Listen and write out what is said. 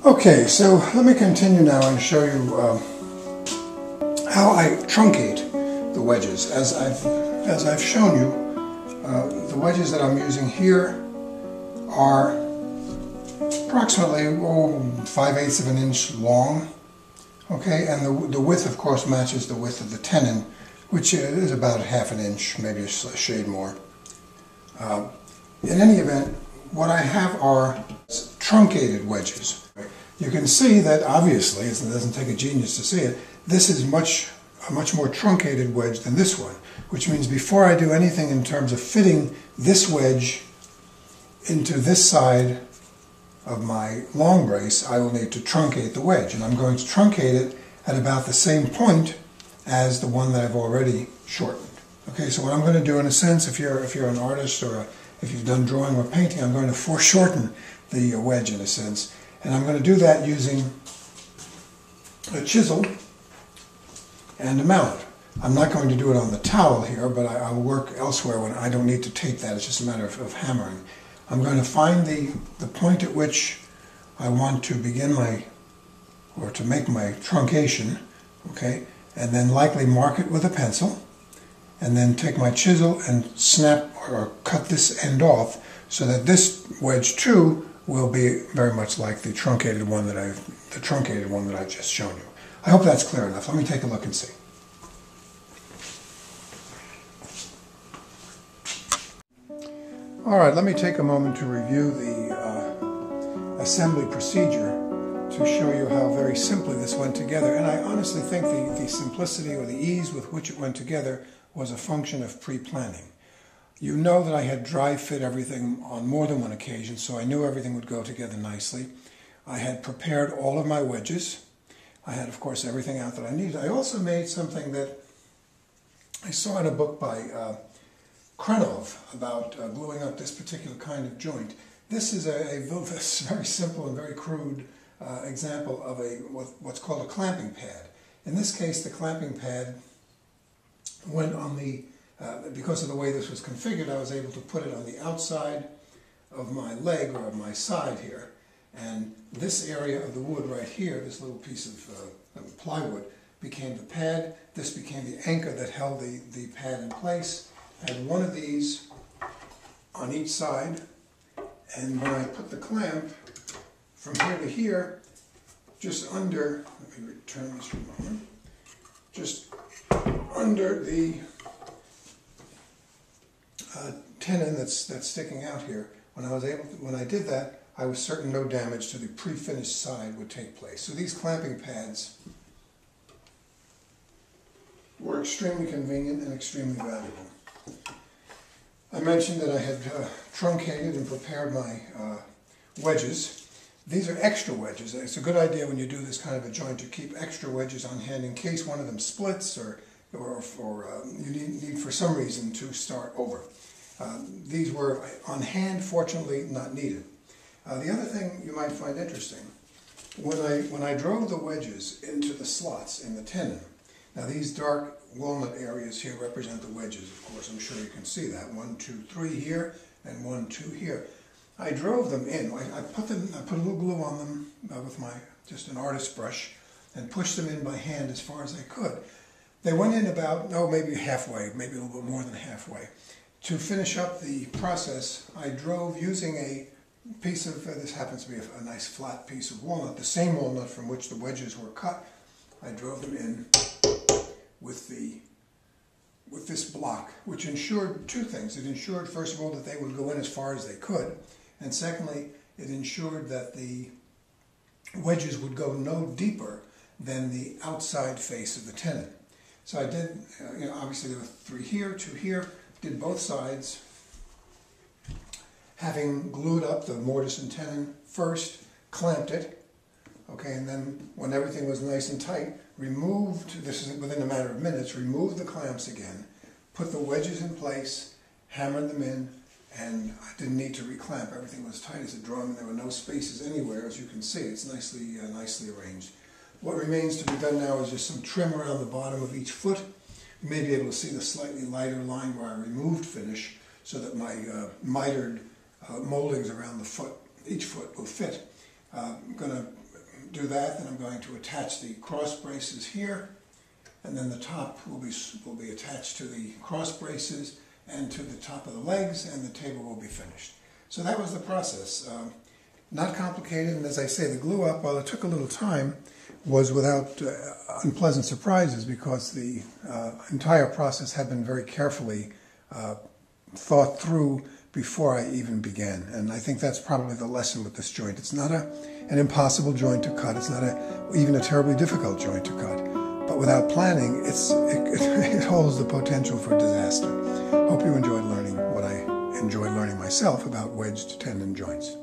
Okay, so let me continue now and show you how I truncate the wedges. As I've shown you, the wedges that I'm using here are approximately 5/8 of an inch long. Okay, and the width, of course, matches the width of the tenon, which is about 1/2 an inch, maybe a shade more. In any event, what I have are truncated wedges. You can see that, obviously, it doesn't take a genius to see it, this is a much more truncated wedge than this one, which means before I do anything in terms of fitting this wedge into this side of my long brace, I will need to truncate the wedge, and I'm going to truncate it at about the same point as the one that I've already shortened. Okay, so what I'm going to do, in a sense, if you're an artist or if you've done drawing or painting, I'm going to foreshorten the wedge in a sense, and I'm going to do that using a chisel and a mallet. I'm not going to do it on the towel here, but I'll work elsewhere when I don't need to tape that. It's just a matter of hammering. I'm going to find the point at which I want to begin to make my truncation, okay, and then likely mark it with a pencil, and then take my chisel and snap or cut this end off so that this wedge too will be very much like the truncated one that I've just shown you. I hope that's clear enough. Let me take a look and see. All right, let me take a moment to review the assembly procedure to show you how very simply this went together. And I honestly think the simplicity or the ease with which it went together was a function of pre-planning. You know that I had dry fit everything on more than one occasion, so I knew everything would go together nicely. I had prepared all of my wedges. I had, of course, everything out that I needed. I also made something that I saw in a book by Krenov about gluing up this particular kind of joint. This is a very simple and very crude example of what's called a clamping pad. In this case, the clamping pad went on the, because of the way this was configured, I was able to put it on the outside of my leg or of my side here. And this area of the wood right here, this little piece of plywood, became the pad. This became the anchor that held the pad in place. I had one of these on each side, and when I put the clamp from here to here, just under, let me return this for a moment, just under the tenon that's sticking out here, when I did that, I was certain no damage to the pre-finished side would take place. So these clamping pads were extremely convenient and extremely valuable. I mentioned that I had truncated and prepared my wedges. These are extra wedges. It's a good idea when you do this kind of a joint to keep extra wedges on hand in case one of them splits or you need for some reason to start over. These were on hand, fortunately not needed. The other thing you might find interesting, when I drove the wedges into the slots in the tenon, now these dark walnut areas here represent the wedges, of course, I'm sure you can see that. 1, 2, 3 here, and 1, 2 here. I drove them in. I put a little glue on them with just an artist's brush and pushed them in by hand as far as I could. They went in about, maybe halfway, maybe a little bit more than halfway. To finish up the process, I drove using a piece of, this happens to be a nice flat piece of walnut, the same walnut from which the wedges were cut. I drove them in with this block, which ensured two things. It ensured, first of all, that they would go in as far as they could, and secondly, it ensured that the wedges would go no deeper than the outside face of the tenon. So I did, obviously there were 3 here, 2 here, did both sides, having glued up the mortise and tenon first, clamped it, okay, and then when everything was nice and tight, removed, this is within a matter of minutes, removed the clamps again, put the wedges in place, hammered them in, and I didn't need to reclamp. Everything was tight as a drum, and there were no spaces anywhere, as you can see. It's nicely arranged. What remains to be done now is just some trim around the bottom of each foot. You may be able to see the slightly lighter line where I removed finish so that my mitered moldings around the foot, each foot, will fit. I'm going to do that, then I'm going to attach the cross braces here, and then the top will be attached to the cross braces and to the top of the legs, and the table will be finished. So that was the process. Not complicated, and as I say, the glue up, while it took a little time, was without unpleasant surprises, because the entire process had been very carefully thought through before I even began. And I think that's probably the lesson with this joint. It's not an impossible joint to cut. It's not even a terribly difficult joint to cut. But without planning, it holds the potential for disaster. Hope you enjoyed learning what I enjoyed learning myself about wedged tendon joints.